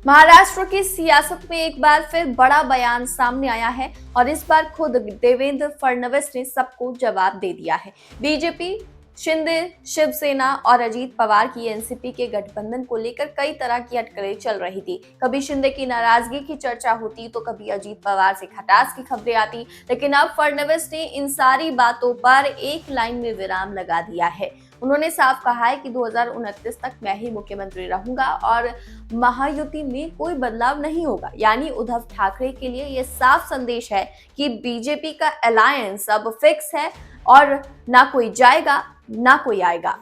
महाराष्ट्र की सियासत में एक बार फिर बड़ा बयान सामने आया है और इस बार खुद देवेंद्र फडणवीस ने सबको जवाब दे दिया है। बीजेपी, शिंदे, शिवसेना और अजीत पवार की एनसीपी के गठबंधन को लेकर कई तरह की अटकलें चल रही थी। कभी शिंदे की नाराजगी की चर्चा होती तो कभी अजीत पवार से खटास की खबरें आती, लेकिन अब फडणवीस ने इन सारी बातों पर एक लाइन में विराम लगा दिया है। उन्होंने साफ कहा है कि 2029 तक मैं ही मुख्यमंत्री रहूंगा और महायुति में कोई बदलाव नहीं होगा। यानी उद्धव ठाकरे के लिए यह साफ संदेश है कि बीजेपी का अलायंस अब फिक्स है और ना कोई जाएगा ना कोई आएगा।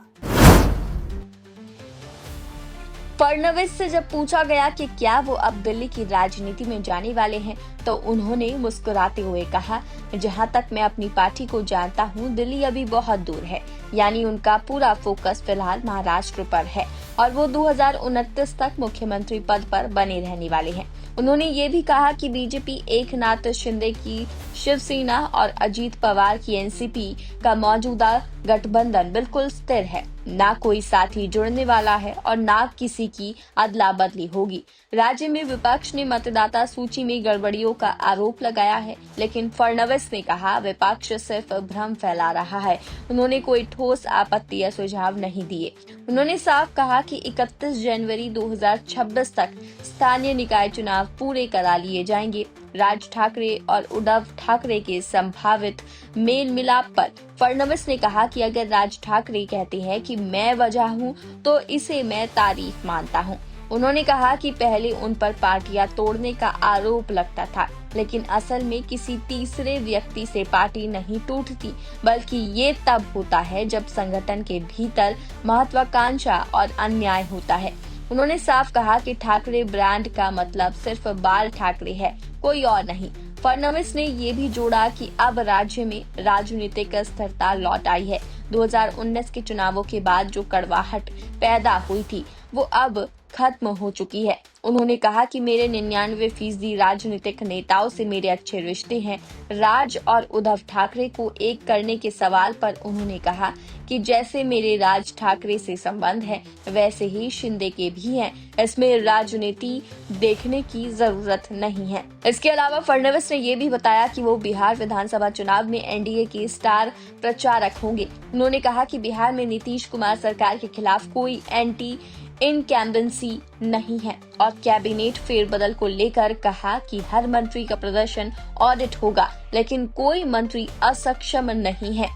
फडणवीस से जब पूछा गया कि क्या वो अब दिल्ली की राजनीति में जाने वाले हैं, तो उन्होंने मुस्कुराते हुए कहा, जहां तक मैं अपनी पार्टी को जानता हूं, दिल्ली अभी बहुत दूर है। यानी उनका पूरा फोकस फिलहाल महाराष्ट्र पर है और वो 2029 तक मुख्यमंत्री पद पर बने रहने वाले हैं। उन्होंने ये भी कहा कि बीजेपी एकनाथ शिंदे की शिवसेना और अजीत पवार की एनसीपी का मौजूदा गठबंधन बिल्कुल स्थिर है। ना कोई साथी जुड़ने वाला है और ना किसी की अदला बदली होगी। राज्य में विपक्ष ने मतदाता सूची में गड़बड़ियों का आरोप लगाया है, लेकिन फडणवीस ने कहा विपक्ष सिर्फ भ्रम फैला रहा है। उन्होंने कोई ठोस आपत्ति या सुझाव नहीं दिए। उन्होंने साफ कहा कि 31 जनवरी 2026 तक स्थानीय निकाय चुनाव पूरे करा लिए जाएंगे। राज ठाकरे और उद्धव ठाकरे के संभावित मेल मिलाप पर फडणवीस ने कहा कि अगर राज ठाकरे कहते हैं कि मैं वजह हूं, तो इसे मैं तारीफ मानता हूं। उन्होंने कहा कि पहले उन पर पार्टियां तोड़ने का आरोप लगता था, लेकिन असल में किसी तीसरे व्यक्ति से पार्टी नहीं टूटती, बल्कि ये तब होता है जब संगठन के भीतर महत्वाकांक्षा और अन्याय होता है। उन्होंने साफ कहा कि ठाकरे ब्रांड का मतलब सिर्फ बाल ठाकरे है, कोई और नहीं। फडणवीस ने ये भी जोड़ा कि अब राज्य में राजनीतिक स्थिरता लौट आई है। 2019 के चुनावों के बाद जो कड़वाहट पैदा हुई थी, वो अब खत्म हो चुकी है। उन्होंने कहा कि मेरे 99% राजनीतिक नेताओं से मेरे अच्छे रिश्ते हैं। राज और उद्धव ठाकरे को एक करने के सवाल पर उन्होंने कहा कि जैसे मेरे राज ठाकरे से संबंध है, वैसे ही शिंदे के भी हैं। इसमें राजनीति देखने की जरूरत नहीं है। इसके अलावा फडणवीस ने ये भी बताया कि वो बिहार विधानसभा चुनाव में एनडीए के स्टार प्रचारक होंगे। उन्होंने कहा कि बिहार में नीतीश कुमार सरकार के खिलाफ कोई एंटी इनकैम्बेंसी नहीं है और कैबिनेट फेरबदल को लेकर कहा कि हर मंत्री का प्रदर्शन ऑडिट होगा, लेकिन कोई मंत्री असक्षम नहीं है।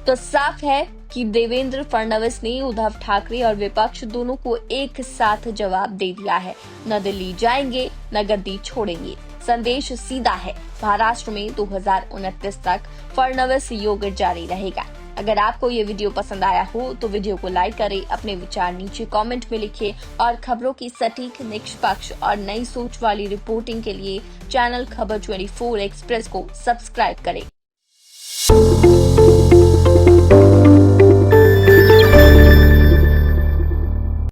तो साफ है कि देवेंद्र फडणवीस ने उद्धव ठाकरे और विपक्ष दोनों को एक साथ जवाब दे दिया है। न दिल्ली जाएंगे न गद्दी छोड़ेंगे। संदेश सीधा है, महाराष्ट्र में 2029 तक फडणवीस योग जारी रहेगा। अगर आपको ये वीडियो पसंद आया हो तो वीडियो को लाइक करें, अपने विचार नीचे कमेंट में लिखें और खबरों की सटीक, निष्पक्ष और नई सोच वाली रिपोर्टिंग के लिए चैनल खबर 24 एक्सप्रेस को सब्सक्राइब करें।